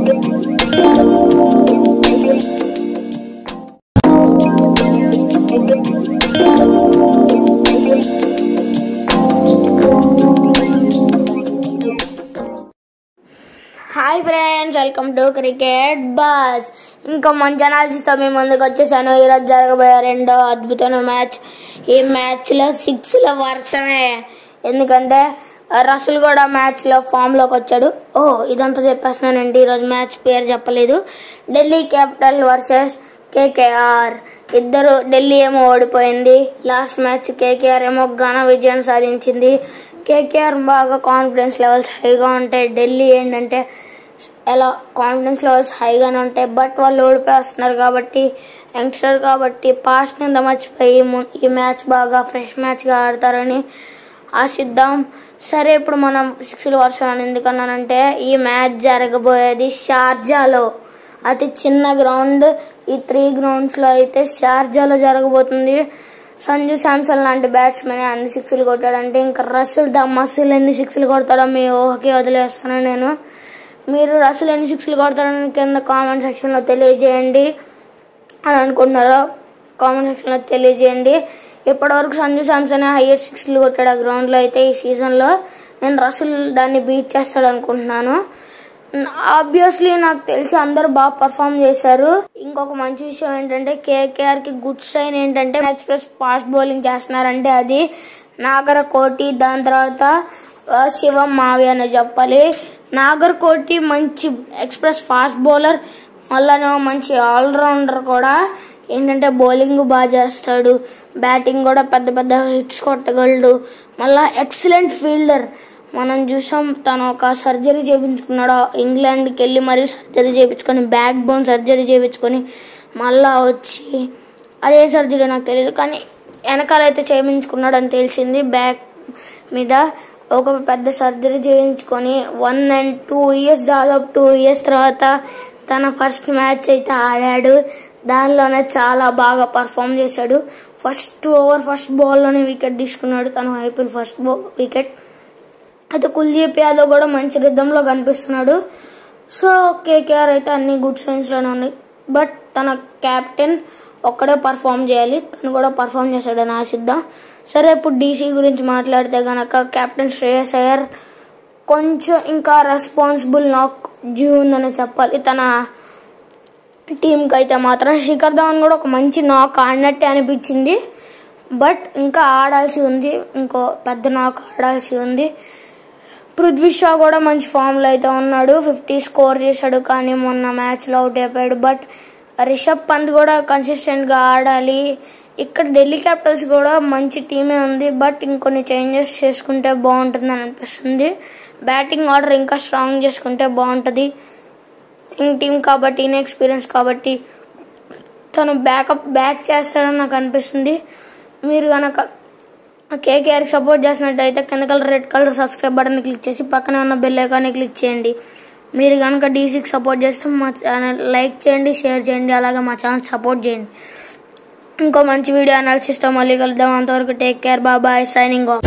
Hi friends, welcome to cricket buzz. ఇంకా మంచి అనాలిసిస్తో మీ ముందుకు వచ్చేసాను. ఈరోజు జరగబోయే రెండో అద్భుతమైన మ్యాచ్. ఈ మ్యాచ్లో 6ల వర్షమే, ఎందుకంటే రసూల్ కూడా మ్యాచ్లో ఫామ్లోకి వచ్చాడు. ఇదంతా చెప్పేస్తున్నానండి. ఈరోజు మ్యాచ్ పేరు చెప్పలేదు. Delhi capital versus KKR. ఇద్దరు ఢిల్లీ ఏమో ఓడిపోయింది లాస్ట్ మ్యాచ్, కేకేఆర్ ఏమో ఘన విజయం సాధించింది. కేకేఆర్ బాగా కాన్ఫిడెన్స్ లెవెల్స్ హైగా ఉంటాయి. ఢిల్లీ ఏంటంటే ఎలా కాన్ఫిడెన్స్ లెవెల్స్ హైగానే ఉంటాయి, బట్ వాళ్ళు ఓడిపోతున్నారు కాబట్టి, యంగ్స్టర్ కాబట్టి పాస్ట్ నింద మర్చిపోయి ఈ మ్యాచ్ బాగా ఫ్రెష్ మ్యాచ్గా ఆడతారని ఆశిద్దాం. సరే, ఇప్పుడు మనం 6ల వర్షం ఎందుకన్నానంటే ఈ మ్యాచ్ జరగబోయేది షార్జాలో. అతి చిన్న గ్రౌండ్. ఈ 3 గ్రౌండ్స్లో అయితే షార్జాలో జరగబోతుంది. సంజు శాంసన్ లాంటి బ్యాట్స్మెన్ అన్ని 6లు కొట్టాడంటే ఇంకా రసూల్ ద మసూల్ ఎన్ని 6లు కొడతాడో మీ ఊహకి వదిలేస్తున్నాను నేను. మీరు రసూల్ ఎన్ని 6లు కొడతారని కింద కామెంట్ సెక్షన్లో తెలియజేయండి అని అనుకుంటున్నారో కామెంట్ సెక్షన్లో తెలియజేయండి. ఇప్పటివరకు సంజు శాంసన్ హైయెస్ట్ 6లు కొట్టాడు ఆ గ్రౌండ్లో. అయితే ఈ సీజన్లో నేను రసూల్ దాన్ని బీట్ చేస్తాడు అనుకుంటున్నాను. ఆబ్వియస్లీ నాకు తెలిసి అందరూ బాగా పర్ఫామ్ చేశారు. ఇంకొక మంచి విషయం ఏంటంటే కేకేఆర్ కి గుడ్ సైన్ ఏంటంటే ఎక్స్ప్రెస్ ఫాస్ట్ బౌలింగ్ చేస్తున్నారంటే అది నాగర్ కోటి, దాని తర్వాత శివం మావి అని చెప్పాలి. నాగర్ కోటి మంచి ఎక్స్ప్రెస్ ఫాస్ట్ బౌలర్, మళ్ళీ మంచి ఆల్రౌండర్ కూడా. ఏంటంటే బౌలింగ్ బాగా చేస్తాడు, బ్యాటింగ్ కూడా పెద్ద పెద్ద హిట్స్ కొట్టగలడు, మళ్ళీ ఎక్సలెంట్ ఫీల్డర్. మనం చూసాం తను ఒక సర్జరీ చేయించుకున్నాడు, ఇంగ్లాండ్కి వెళ్ళి మరీ సర్జరీ చేయించుకొని, బ్యాక్ బోన్ సర్జరీ చేయించుకొని మళ్ళా వచ్చి, అదే సర్జరీ నాకు తెలియదు కానీ వెనకాలైతే చేయించుకున్నాడు అని తెలిసింది. బ్యాక్ మీద ఒక పెద్ద సర్జరీ చేయించుకొని 1 and 2 years దాదాపు 2 years తర్వాత తన ఫస్ట్ మ్యాచ్ అయితే ఆడాడు. దానిలోనే చాలా బాగా పర్ఫామ్ చేశాడు. ఫస్ట్ ఓవర్ ఫస్ట్ బాల్లోనే వికెట్ తీసుకున్నాడు. తను ఐపీఎల్ ఫస్ట్ వికెట్. అయితే కుల్దీప్ యాదవ్ కూడా మంచి రిథంలో కనిపిస్తున్నాడు. సో కేకేఆర్ అయితే అన్ని గుడ్ సైన్స్లోనే ఉన్నాయి, బట్ తన క్యాప్టెన్ ఒక్కడే పర్ఫామ్ చేయాలి. తను కూడా పర్ఫామ్ చేశాడని ఆశిద్దాం. సరే, ఇప్పుడు డీసీ గురించి మాట్లాడితే కనుక కెప్టెన్ శ్రేయస్ అయ్యర్ కొంచెం ఇంకా రెస్పాన్సిబుల్ నాక్ డ్యూ ఉందని చెప్పాలి తన టీంకి. అయితే మాత్రం శిఖర్ ధవన్ కూడా ఒక మంచి నాక్ ఆడినట్టే అనిపించింది, బట్ ఇంకా ఆడాల్సి ఉంది, ఇంకో పెద్ద నాక్ ఆడాల్సి ఉంది. పృథ్వీ షా కూడా మంచి ఫామ్లో అయితే ఉన్నాడు, 50 స్కోర్ చేశాడు కానీ మొన్న మ్యాచ్లో అవుట్ అయిపోయాడు. బట్ రిషబ్ పంత్ కూడా కన్సిస్టెంట్గా ఆడాలి. ఇక్కడ ఢిల్లీ క్యాపిటల్స్ కూడా మంచి టీమే ఉంది, బట్ ఇంకొన్ని చేంజెస్ చేసుకుంటే బాగుంటుంది అని అనిపిస్తుంది. బ్యాటింగ్ ఆర్డర్ ఇంకా స్ట్రాంగ్ చేసుకుంటే బాగుంటుంది. యంగ్ టీం కాబట్టి, ఇన్ఎక్స్పీరియన్స్ కాబట్టి తను బ్యాక్ చేస్తాడని నాకు అనిపిస్తుంది. మీరు కనుక కేకేఆర్కి సపోర్ట్ చేసినట్టయితే కింద red colour subscribe button click చేసి పక్కనే ఉన్న బెల్ ఐకాన్ని క్లిక్ చేయండి. మీరు కనుక డీసీకి సపోర్ట్ చేస్తే మా ఛానల్ లైక్ చేయండి, షేర్ చేయండి, అలాగే మా ఛానల్ సపోర్ట్ చేయండి. ఇంకో మంచి వీడియో అనాలిసిస్తో మళ్ళీ కలుద్దాం. అంతవరకు take care, bye, signing of.